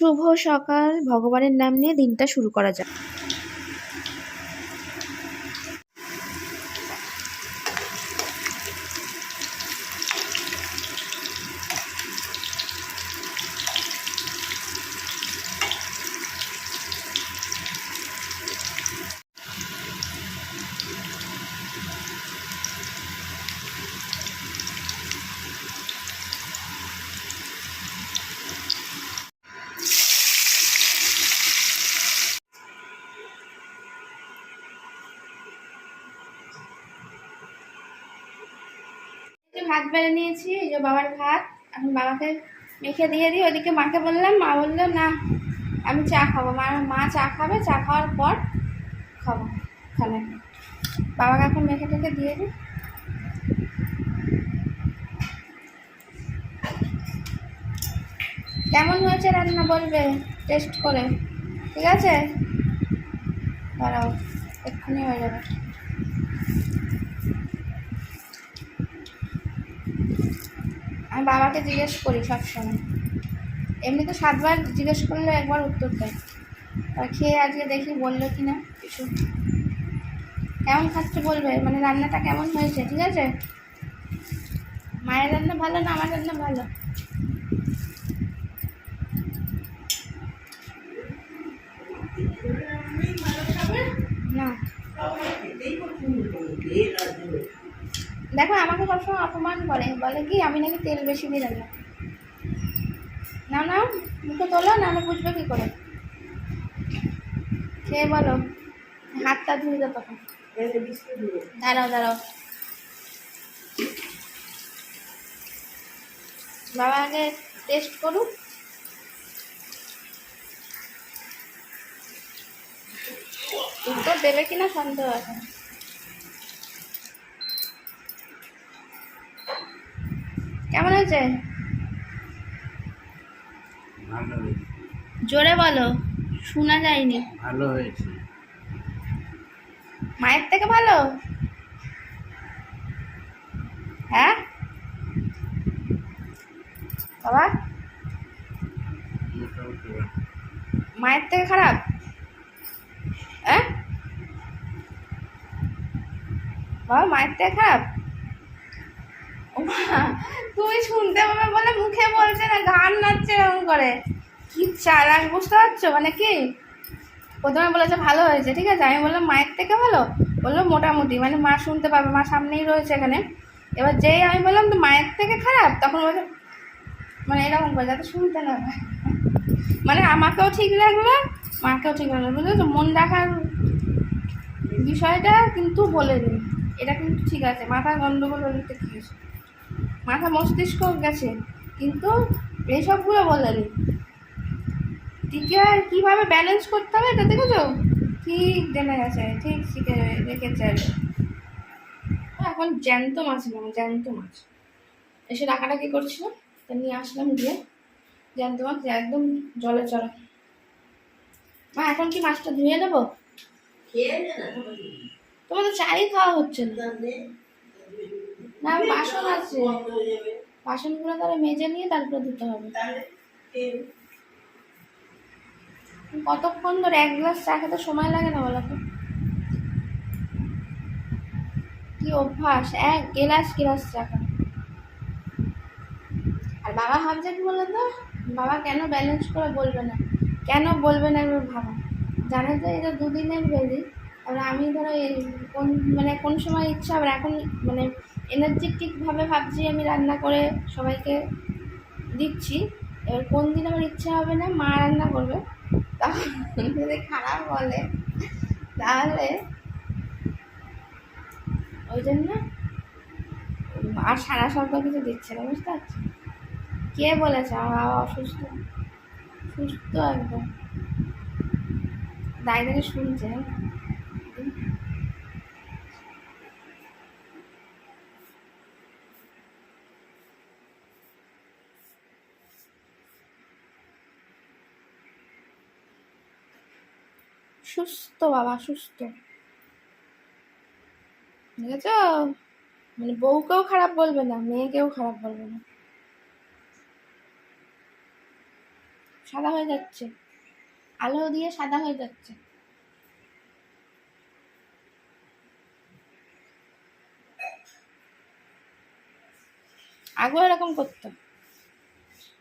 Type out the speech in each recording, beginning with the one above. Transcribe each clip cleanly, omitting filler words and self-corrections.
শুভ সকাল, ভগবানের নাম নিয়ে দিনটা শুরু করা যাক। ভাত বেড়ে নিয়েছি, এই যে বাবার ভাত। এখন বাবাকে মেখে দিয়ে দিই। ওইদিকে মাকে বললাম, মা বললো না আমি চা খাবো। মা চা খাবে, চা খাওয়ার পর খাবো খানে। বাবাকে এখন মেখে টেখে দিয়ে দিই। কেমন হয়েছে রান্না বলবে টেস্ট করে, ঠিক আছে? দাঁড়াও, এক্ষুনি হয়ে যাবে। আমি বাবাকে জিজ্ঞেস করি সবসময়, এমনি তো 7 বার জিজ্ঞেস করলে একবার উত্তর দেয়। আর খেয়ে আজকে দেখি বললো কি না কিছু। কেমন খাচ্ছে বলবে, মানে রান্নাটা কেমন হয়েছে, ঠিক আছে? মায়ের রান্না ভালো না আমার রান্না ভালো? না, দেখো আমাকে সবসময় অপমান করে, বলে কি আমি নাকি তেল বেশি দিয়ে রান্না। না না, মুখে তোলো, নাহলে বুঝবে কি করে। খেয়ে বলো, হাতটা ধুয়ে দাও তখন। দাঁড়াও দাঁড়াও, বাবা আগে টেস্ট করুক। উত্তর দেবে কিনা সন্দেহ আছে। কেমন হয়েছে? জোরে বলো, শোনা যায়নি। ভালো হয়েছে। মায়ের থেকে ভালো? হ্যাঁ বাবা, মায়ের থেকে খারাপ? হ্যাঁ বাবা, মায়ের থেকে খারাপ? তুমি শুনতে পাবে বলে মুখে বলছে না, গান নাচছে এরকম করে। কি চালাক, বুঝতে পারছো? মানে কি, প্রথমে বলেছে ভালো হয়েছে, ঠিক আছে, আমি বললাম মায়ের থেকে ভালো, বললো মোটামুটি, মানে মা শুনতে পাবে, মা সামনেই রয়েছে এখানে। এবার যেই আমি বললাম তো মায়ের থেকে খারাপ, তখন বলছে মানে এরকম করে যাতে শুনতে না পায়। মানে আমাকেও ঠিক লাগলো, মাকেও ঠিক লাগলো, বুঝেছো? মন রাখার বিষয়টা কিন্তু বলে দিন, এটা কিন্তু ঠিক আছে। মাথা গন্ডগোল হলে তো কি হয়েছে, মাথা মস্তিষ্ক গেছে, কিন্তু এইসবগুলো বলে দিন। টিকে আর কীভাবে ব্যালেন্স করতে হবে এটা দেখেছো? ঠিক জেনে গেছে, ঠিক শিখে রেখেছে। এখন জ্যান্ত মাছ নেবো, জ্যান্ত মাছ। এসে ডাকাডাকি করছিল, তা নিয়ে আসলাম দিয়ে জ্যান্ত মাছ একদম জলে চড়া। মা এখন কি মাছটা ধুয়ে নেবো? তোমাদের চাই খাওয়া হচ্ছে না। না, বাসন আছে, বাসনগুলো তাহলে মেজে নিয়ে তারপরে ধুতে হবে। কতক্ষণ ধরে 1 গ্লাস চা খেতে সময় লাগে না বলো তো? কি অভ্যাস, 1 গ্লাস চা খায়। আর বাবা ভাবছে কি বলো তো, বাবা কেন ব্যালেন্স করে বলবে না, কেন বলবে না এবার ভাবা। জানে যে এটা 2 দিনের বেরি। আর আমি ধরো কোন মানে কোন সময় ইচ্ছা হবে, এখন মানে এনার্জেটিকভাবে ভাবছি আমি রান্না করে সবাইকে দিচ্ছি। এবার কোন দিন আমার ইচ্ছা হবে না, মা রান্না করবে, তখন যদি খারাপ বলে তাহলে ওই জন্য আর সারা সরকার কিছু দিচ্ছে না, বুঝতে পারছি। কে বলেছে আমার বাবা অসুস্থ? সুস্থ একদম, দাঁড়িয়ে শুনছে। সুস্থ বাবা, সুস্থ, বুঝেছ? মানে বউকেও খারাপ বলবে না, মেয়েকেও খারাপ বলবে না, সাদা হয়ে যাচ্ছে, আলো দিয়ে সাদা হয়ে যাচ্ছে। আগেও এরকম করতো।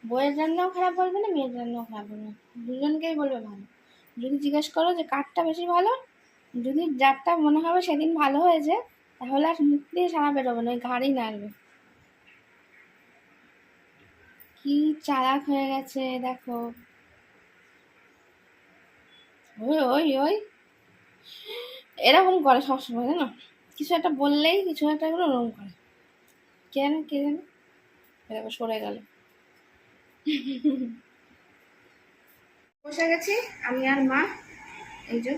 বইয়ের রান্নাও খারাপ বলবে না, মেয়ের রান্নাও খারাপ বলবে না, দুজনকেই বলবে ভালো। যদি জিজ্ঞেস করো যে কারটা বেশি ভালো, যদি যারটা মনে হবে সেদিন ভালো হয়েছে, তাহলে আর মুখ দিয়ে সারা বেরোবে না, ওই ঘাড়ই নাড়বে। কি চালাক হয়ে গেছে দেখো। ওই ওই ওই এরকম করে সবসময়, জানো, কিছু একটা বললেই কিছু একটা করে ওরকম করে। কেন কে জানে, এরকম সরে গেল। বসে গেছি আমি আর মা, এই যে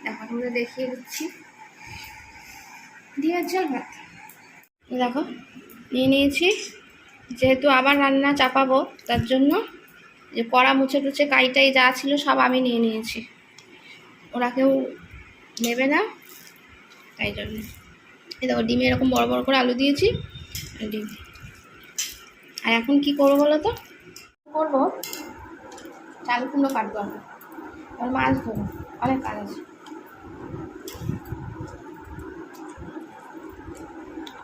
দেখো তোমাদের দেখিয়ে দিচ্ছি, দিয়ে ঝাল ভাত দেখো নিয়ে নিয়েছি। যেহেতু আবার রান্না চাপাবো, তার জন্য যে কড়া মুছে টুছে কাইটাই যা ছিল সব আমি নিয়ে নিয়েছি, ওরা কেউ নেবে না, তাই জন্য। এই দেখো ডিমে এরকম বড় বড় করে আলু দিয়েছি, ডিম। আর এখন কি করবো বলো তো, করবো চাল কুমড়ো কাটবো, আর মাছ ধরবো, অনেক কাজ আছে।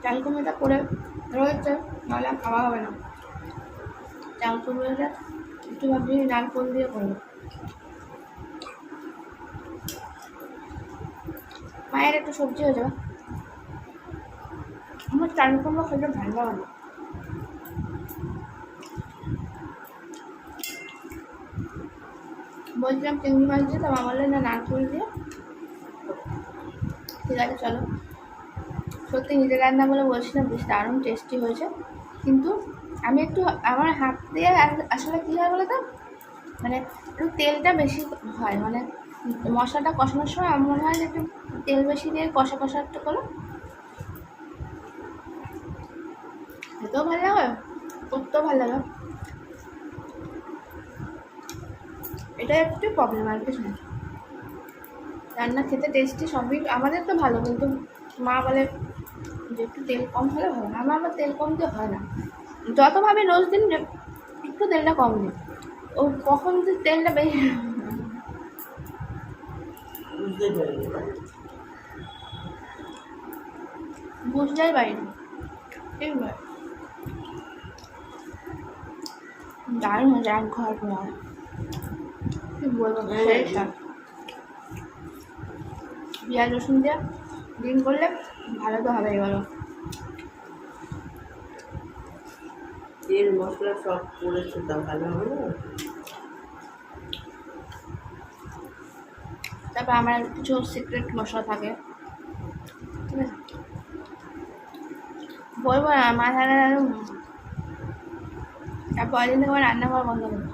চাল কুমড়োটা করে রয়েছে, নাহলে খাওয়া হবে না। চাল কুমড়োটা একটু ভাবছি ডাল ফোল দিয়ে করবো। মায়ের একটু সবজি হয়ে যাবে, আমার চাল কুমড়ো খেতে ভালো লাগে না। বলছিলাম চিংড়ি মাছ দিয়ে, তো মা বললেন না নারকেল দিয়ে। ঠিক আছে চলো, সত্যি নিজের রান্না বলে বলছিলাম বেশ দারুণ টেস্টি হয়েছে। কিন্তু আমি একটু আমার হাত দিয়ে আসলে কী হয় বলো তো, মানে একটু তেলটা বেশি হয়, মানে মশলাটা কষানোর সময় আমার মনে হয় যে একটু তেল বেশি দিয়ে কষা কষা একটু করো, খেতেও ভালো লাগে, করতেও ভালো লাগে। এটা একটু প্রবলেম, আর কিছু না। রান্না খেতে টেস্টি সবই আমাদের তো ভালো, কিন্তু মা বলে যে একটু তেল কম হলে ভালো। আমার আবার তেল কম দিয়ে হয় না, যত ভাবে রোজ দিন যে একটু তেলটা কম দিই, ও কখন যে তেলটা বেশি বুঝতেই পারি না। ঠিক নয়, দারুণ হয়েছে, এক ঘর ঘর কি বলবো, পেঁয়াজ রসুন দিয়ে ডিম করলে ভালো তো হবেই বলো। তেল মশলা সব করেছে, তা ভালো হবে না। তারপর আমার কিছু সিক্রেট মশলা থাকে, ঠিক আছে, বলবো না, মাথাটা তারপর দিন থেকে আমার রান্না করা বন্ধ করবো।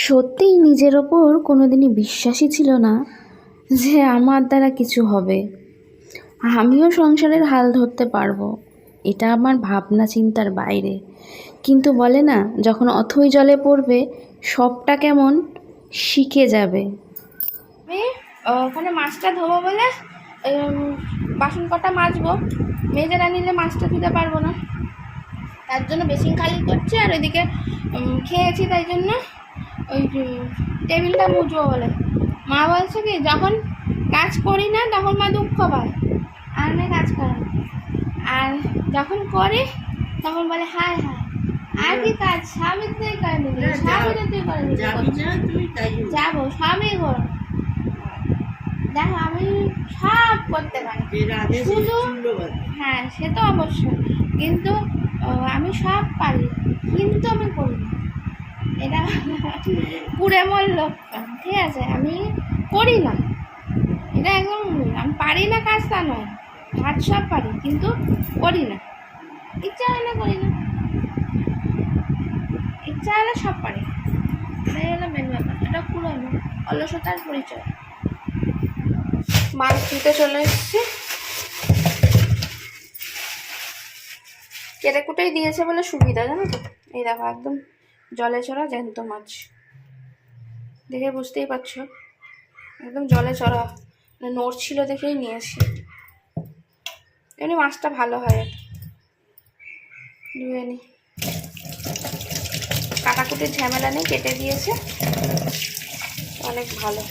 সত্যিই নিজের ওপর কোনোদিনই বিশ্বাসই ছিল না যে আমার দ্বারা কিছু হবে, আমিও সংসারের হাল ধরতে পারবো। এটা আমার ভাবনা চিন্তার বাইরে। কিন্তু বলে না, যখন অথই জলে পড়বে সবটা কেমন শিখে যাবে। আমি ওখানে মাছটা ধোবো বলে বাসন কটা মাজবো, মেজে নিলে মাছটা ধুতে পারবো না, তার জন্য বেসিন খালি করছি। আর ওইদিকে খেয়েছি, তাই জন্য ওই টেবিলটা মুছবো বলে। মা বলছে কি, যখন কাজ করি না তখন মা দুঃখ পায়, আর আমি কাজ করি, আর যখন করি তখন বলে হায় হায় আর কি কাজ, স্বামী তুই করে নিবি, স্বামী তুই করে নিবি, যাবো স্বামী করো। দেখো আমি সব করতে পারি, শুধু হ্যাঁ সে তো অবশ্যই, কিন্তু আমি সব পারি, কিন্তু আমি করি না। এটা পুরে মোর লক্ষণ, ঠিক আছে, আমি করি না, এটা একদম আমি পারি না কাজ তা নয়, কাজ সব পারি কিন্তু করি না, ইচ্ছা হয় না করি না, ইচ্ছা হলে সব পারি, এটাই হলো মেন ব্যাপার। এটা পুরো অলসতার পরিচয়। মাছ ধুতে চলে এসেছি, কেটে কুটেই দিয়েছে বলে সুবিধা, জানো তো। এই দেখো একদম জলে চড়া জ্যান্ত মাছ, দেখে বুঝতেই পারছো একদম জলে চড়া নড়ছিল দেখেই নিয়েছি। এমনি মাছটা ভালো হয়, ধুয়ে নি, কাটাকুটির ঝামেলা নেই, কেটে দিয়েছে, অনেক ভালো।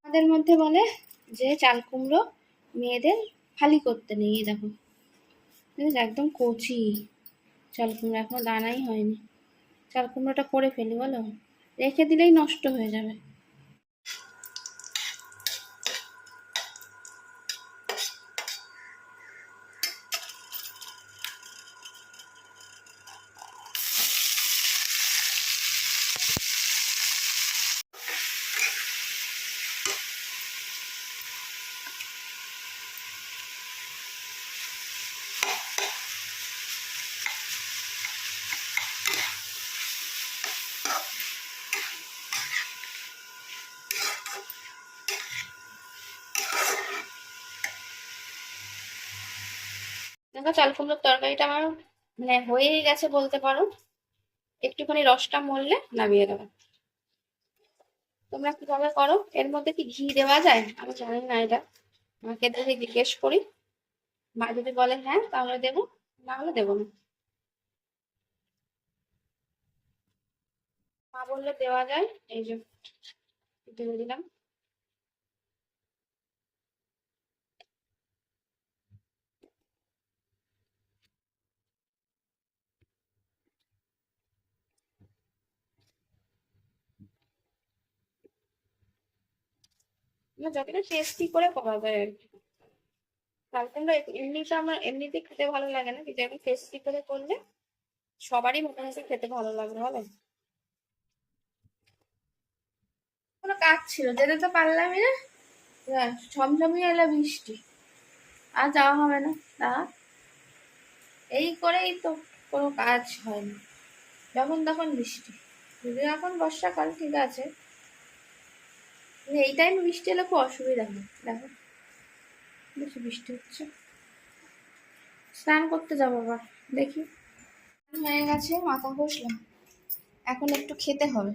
আমাদের মধ্যে বলে যে চাল কুমড়ো মেয়েদের ফালি করতে নেই। এই দেখো একদম কচি চাল কুমড়ো, এখনো দানাই হয়নি। চাল কুমড়োটা করে ফেলি বলো, রেখে দিলেই নষ্ট হয়ে যাবে। দেখো চাল কুমড়োর তরকারিটা আমার মানে হয়েই গেছে বলতে পারো। একটুখানি রসটা মরলে নামিয়ে দেবো। তোমরা কিভাবে করো? এর মধ্যে কি ঘি দেওয়া যায়? আমি জানি না এটা, মাকে দেখে জিজ্ঞেস করি। মা যদি বলে হ্যাঁ তাহলে দেবো, না হলে দেবো না। মা বললে দেওয়া যায়, এই যে দিয়ে দিলাম। যতটা টেস্টি করে করা যায় আর কি। চাল কুমড়ো এমনিতে আমার এমনিতে খেতে ভালো লাগে না, কিন্তু আমি টেস্টি করে করলে সবারই মোটামুটি খেতে ভালো লাগবে, বলো? কোনো কাজ ছিল, যেতে তো পারলামই না। ঝমঝমিয়ে এলো বৃষ্টি, আর যাওয়া হবে না। এই করেই তো কোনো কাজ হয় না, যখন তখন বৃষ্টি। যদি এখন বর্ষাকাল ঠিক আছে, এই টাইমে বৃষ্টি এলে খুব অসুবিধা হয়। দেখো বেশি বৃষ্টি হচ্ছে, স্নান করতে যাবো আবার, দেখি। হয়ে গেছে, মাথা ঘষলাম, এখন একটু খেতে হবে,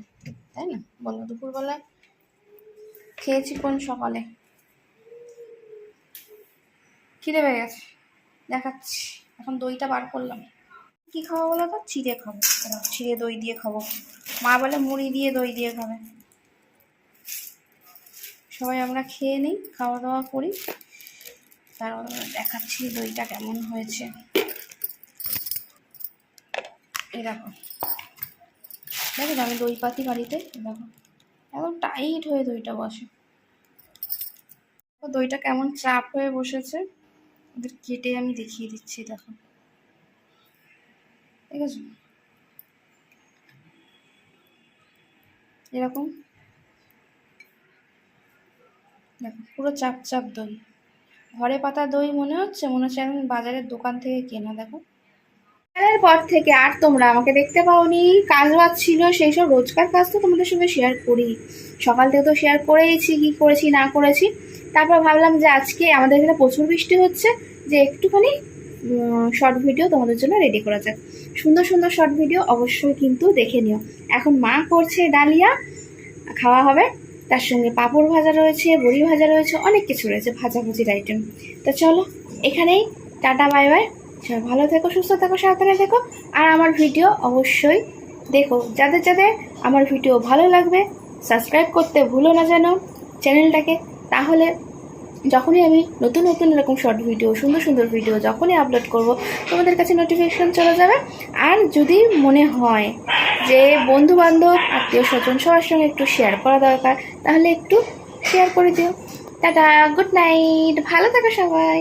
তাই না বলো? দুপুরবেলায় খেয়েছি কোন সকালে, খিদে পেয়ে গেছে, দেখাচ্ছি। এখন দইটা বার করলাম। কি খাবো বলো তো? চিড়ে খাবো, চিড়ে দই দিয়ে খাবো। মা বলে মুড়ি দিয়ে দই দিয়ে খাবে। সবাই আমরা খেয়ে নিই, খাওয়া দাওয়া করি, তারপর দেখাচ্ছি দইটা কেমন হয়েছে। এরকম দেখো, আমি দই পাতি বাড়িতে, দেখো একদম টাইট হয়ে দইটা বসে। দইটা কেমন চাপ হয়ে বসেছে, ওদের কেটে আমি দেখিয়ে দিচ্ছি, দেখো ঠিক আছে, এরকম দেখো পুরো চাপ চাপ দই, ঘরে পাতা দই মনে হচ্ছে একদম বাজারের দোকান থেকে কেনা। দেখো এর পর থেকে আর তোমরা আমাকে দেখতে পাওনি, কাজ বাজ ছিল, সেই সব রোজকার কাজ তো তোমাদের সঙ্গে শেয়ার করি। সকাল থেকে তো শেয়ার করেইছি কি করেছি না করেছি। তারপর ভাবলাম যে আজকে আমাদের এখানে প্রচুর বৃষ্টি হচ্ছে, যে একটুখানি শর্ট ভিডিও তোমাদের জন্য রেডি করা যাক। সুন্দর সুন্দর শর্ট ভিডিও অবশ্যই কিন্তু দেখে নিও। এখন মা করছে ডালিয়া, খাওয়া হবে, তার সঙ্গে পাঁপড় ভাজা রয়েছে, বড়ি ভাজা রয়েছে, অনেক কিছু রয়েছে ভাজাভুজির আইটেম। তো চলো এখানেই টাটা বাই বাই, সবাই ভালো থেকো, সুস্থ থাকো, সাবধানে থেকো। আর আমার ভিডিও অবশ্যই দেখো, যাদের যাদের আমার ভিডিও ভালো লাগবে সাবস্ক্রাইব করতে ভুলো না যেন চ্যানেলটাকে, তাহলে যখনই আমি নতুন নতুন এরকম শর্ট ভিডিও, সুন্দর সুন্দর ভিডিও যখনই আপলোড করব তোমাদের কাছে নোটিফিকেশন চলে যাবে। আর যদি মনে হয় যে বন্ধু বান্ধব আত্মীয় স্বজন সবার সঙ্গে একটু শেয়ার করা দরকার, তাহলে একটু শেয়ার করে দিও। টাটা, গুড নাইট, ভালো থাকো সবাই।